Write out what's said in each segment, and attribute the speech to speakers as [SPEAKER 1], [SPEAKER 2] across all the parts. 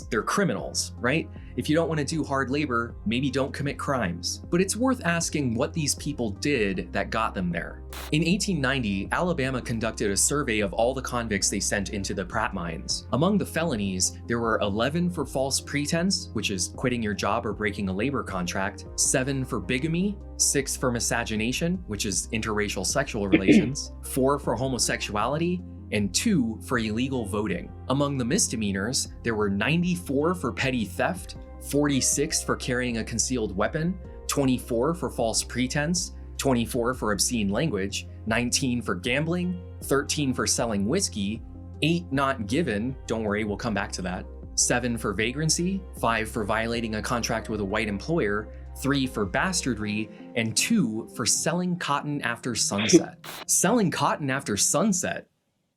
[SPEAKER 1] They're criminals, right? If you don't want to do hard labor, maybe don't commit crimes. But it's worth asking what these people did that got them there. In 1890, Alabama conducted a survey of all the convicts they sent into the Pratt mines. Among the felonies, there were 11 for false pretense, which is quitting your job or breaking a labor contract, 7 for bigamy, 6 for miscegenation, which is interracial sexual relations, 4 for homosexuality, and 2 for illegal voting. Among the misdemeanors, there were 94 for petty theft, 46 for carrying a concealed weapon, 24 for false pretense, 24 for obscene language, 19 for gambling, 13 for selling whiskey, 8 not given, don't worry, we'll come back to that, 7 for vagrancy, 5 for violating a contract with a white employer, 3 for bastardry, and 2 for selling cotton after sunset. Selling cotton after sunset?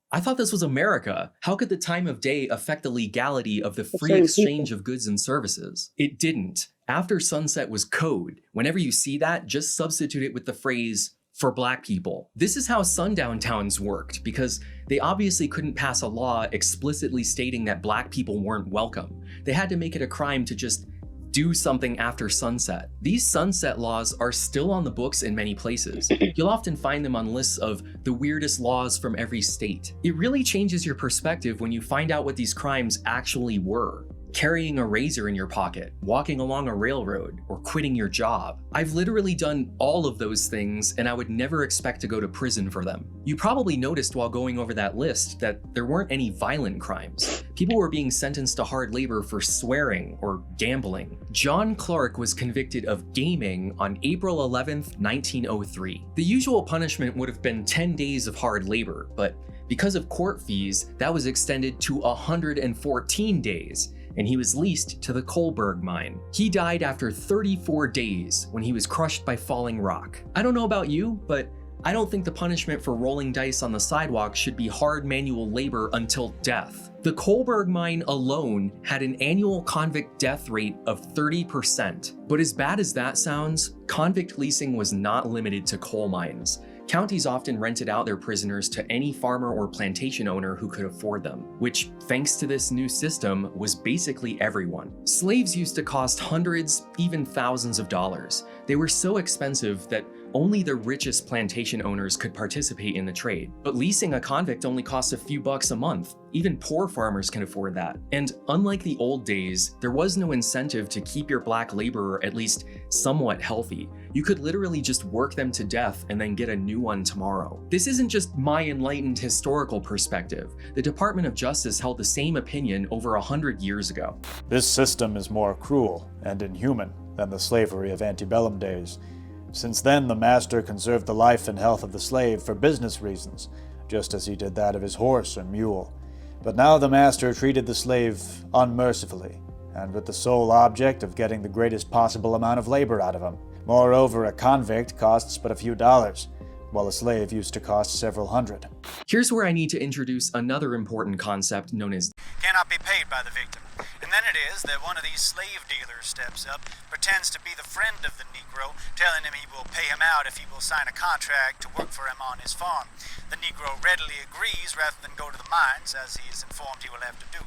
[SPEAKER 1] I thought this was America. How could the time of day affect the legality of the free exchange of goods and services? It didn't. After sunset was code. Whenever you see that, just substitute it with the phrase, for black people. This is how sundown towns worked, because they obviously couldn't pass a law explicitly stating that black people weren't welcome. They had to make it a crime to just do something after sunset. These sunset laws are still on the books in many places. You'll often find them on lists of the weirdest laws from every state. It really changes your perspective when you find out what these crimes actually were. Carrying a razor in your pocket, walking along a railroad, or quitting your job. I've literally done all of those things, and I would never expect to go to prison for them. You probably noticed while going over that list that there weren't any violent crimes. People were being sentenced to hard labor for swearing or gambling. John Clark was convicted of gaming on April 11th, 1903. The usual punishment would have been 10 days of hard labor, but because of court fees, that was extended to 114 days. And he was leased to the Kohlberg mine. He died after 34 days when he was crushed by falling rock. I don't know about you, but I don't think the punishment for rolling dice on the sidewalk should be hard manual labor until death. The Kohlberg mine alone had an annual convict death rate of 30%. But as bad as that sounds, convict leasing was not limited to coal mines. Counties often rented out their prisoners to any farmer or plantation owner who could afford them, which, thanks to this new system, was basically everyone. Slaves used to cost hundreds, even thousands of dollars. They were so expensive that only the richest plantation owners could participate in the trade. But leasing a convict only costs a few bucks a month. Even poor farmers can afford that. And unlike the old days, there was no incentive to keep your black laborer at least somewhat healthy. You could literally just work them to death and then get a new one tomorrow. This isn't just my enlightened historical perspective. The Department of Justice held the same opinion over 100 years ago.
[SPEAKER 2] This system is more cruel and inhuman than the slavery of antebellum days. Since then, the master conserved the life and health of the slave for business reasons, just as he did that of his horse or mule. But now the master treated the slave unmercifully, and with the sole object of getting the greatest possible amount of labor out of him. Moreover, a convict costs but a few dollars, while a slave used to cost several hundred.
[SPEAKER 1] Here's where I need to introduce another important concept known as
[SPEAKER 3] cannot be paid by the victim. And then it is that one of these slave dealers steps up, pretends to be the friend of the Negro, telling him he will pay him out if he will sign a contract to work for him on his farm. The Negro readily agrees rather than go to the mines, as he is informed he will have to do.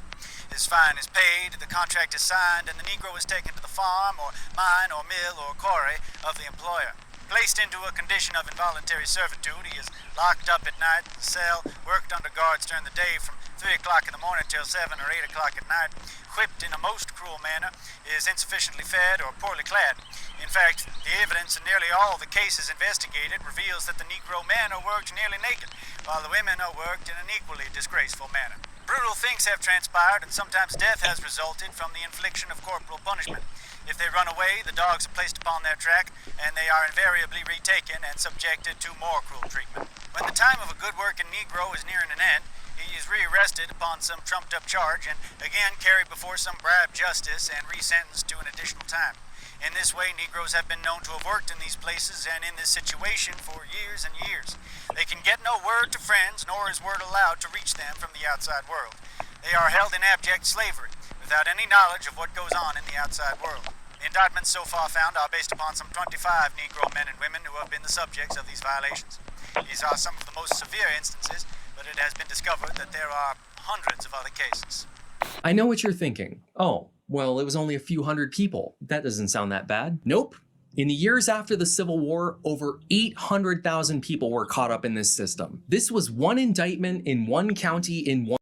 [SPEAKER 3] His fine is paid, the contract is signed, and the Negro is taken to the farm or mine or mill or quarry of the employer. Placed into a condition of involuntary servitude, he is locked up at night in the cell, worked under guards during the day from 3 o'clock in the morning till 7 or 8 o'clock at night, whipped in a most cruel manner, is insufficiently fed or poorly clad. In fact, the evidence in nearly all the cases investigated reveals that the Negro men are worked nearly naked, while the women are worked in an equally disgraceful manner. Brutal things have transpired, and sometimes death has resulted from the infliction of corporal punishment. If they run away, the dogs are placed upon their track, and they are invariably retaken and subjected to more cruel treatment. When the time of a good-working Negro is nearing an end, he is rearrested upon some trumped-up charge and again carried before some bribed justice and resentenced to an additional time. In this way, Negroes have been known to have worked in these places and in this situation for years and years. They can get no word to friends, nor is word allowed to reach them from the outside world. They are held in abject slavery, without any knowledge of what goes on in the outside world. The indictments so far found are based upon some 25 Negro men and women who have been the subjects of these violations. These are some of the most severe instances, but it has been discovered that there are hundreds of other cases.
[SPEAKER 1] I know what you're thinking. Oh, well, it was only a few hundred people. That doesn't sound that bad. Nope. In the years after the Civil War, over 800,000 people were caught up in this system. This was one indictment in one county in one